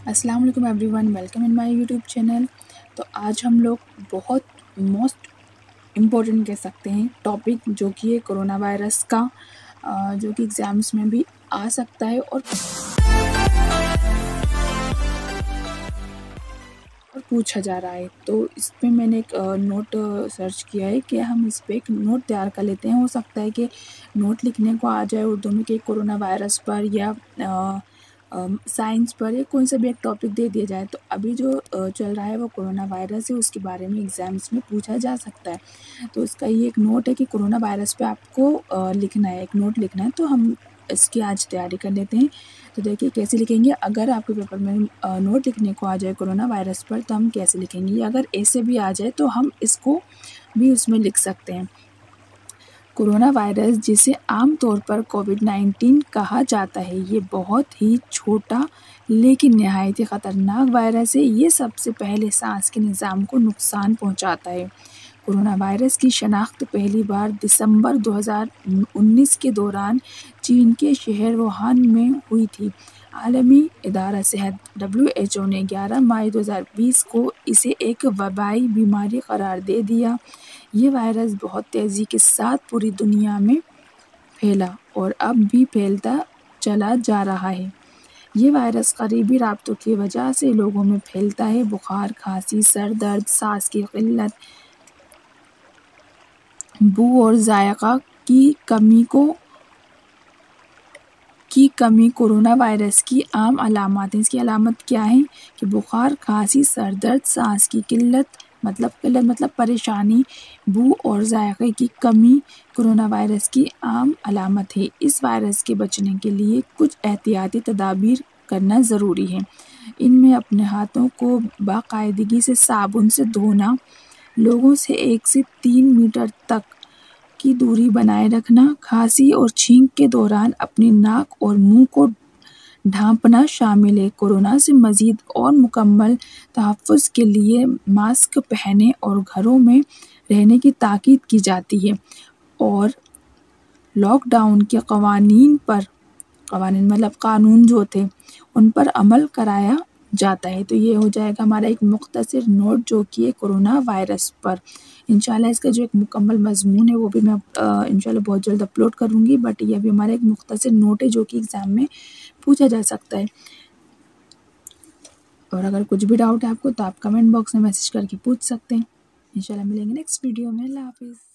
अस्सलाम वालेकुम everyone, welcome in my YouTube channel. तो आज हम लोग बहुत मोस्ट इम्पोर्टेंट कह सकते हैं टॉपिक जो कि है कोरोना वायरस का, जो कि एग्ज़ाम्स में भी आ सकता है और पूछा जा रहा है। तो इस पे मैंने एक नोट सर्च किया है कि हम इस पे एक नोट तैयार कर लेते हैं। हो सकता है कि नोट लिखने को आ जाए उर्दू में कि कोरोना वायरस पर या साइंस पर या कोई सा भी एक टॉपिक दे दिया जाए। तो अभी जो चल रहा है वो कोरोना वायरस है, उसके बारे में एग्ज़ाम्स में पूछा जा सकता है। तो इसका ये एक नोट है कि कोरोना वायरस पे आपको लिखना है, एक नोट लिखना है। तो हम इसकी आज तैयारी कर लेते हैं। तो देखिए कैसे लिखेंगे। अगर आपके पेपर में नोट लिखने को आ जाए कोरोना वायरस पर तो हम कैसे लिखेंगे, अगर ऐसे भी आ जाए तो हम इसको भी उसमें लिख सकते हैं। कोरोना वायरस, जिसे आम तौर पर कोविड-19 कहा जाता है, ये बहुत ही छोटा लेकिन नहायत ही ख़तरनाक वायरस है। ये सबसे पहले सांस के निज़ाम को नुकसान पहुंचाता है। कोरोना वायरस की शनाख्त पहली बार दिसंबर 2019 के दौरान चीन के शहर वुहान में हुई थी। आलमी इदारा सेहत WHO ने 11 मई 2020 को इसे एक वबाई बीमारी करार दे दिया। ये वायरस बहुत तेज़ी के साथ पूरी दुनिया में फैला और अब भी फैलता चला जा रहा है। ये वायरस करीबी राब्तों की वजह से लोगों में फैलता है। बुखार, खांसी, सर दर्द, सांस की किल्लत, बू और जायका की कमी कोरोना वायरस की आम अलामत हैं। इसकी अलामत क्या है कि बुखार, खांसी, सर दर्द, सांस की किल्लत मतलब परेशानी, बू और जायके की कमी कोरोना वायरस की आम अलामत है। इस वायरस के बचने के लिए कुछ एहतियाती तदाबीर करना ज़रूरी है। इनमें अपने हाथों को बाकायदगी से साबुन से धोना, लोगों से 1 से 3 मीटर तक की दूरी बनाए रखना, खांसी और छींक के दौरान अपनी नाक और मुंह को ढांपना शामिल है। कोरोना से मज़ीद और मुकम्मल तहफ़्फ़ुज़ के लिए मास्क पहनें और घरों में रहने की ताकीद की जाती है और लॉकडाउन के कानून जो थे उन पर अमल कराया जाता है। तो ये हो जाएगा हमारा एक मुख्तसर नोट जो कि है कोरोना वायरस पर। इंशाल्लाह इसका जो एक मुकम्मल मज़मून है वो भी मैं इंशाल्लाह बहुत जल्द अपलोड करूँगी, बट ये अभी हमारा एक मुख्तसर नोट है जो कि एग्ज़ाम में पूछा जा सकता है। और अगर कुछ भी डाउट है आपको तो आप कमेंट बॉक्स में मैसेज करके पूछ सकते हैं। इंशाल्लाह मिलेंगे नेक्स्ट वीडियो में। अल्लाह हाफ़िज़।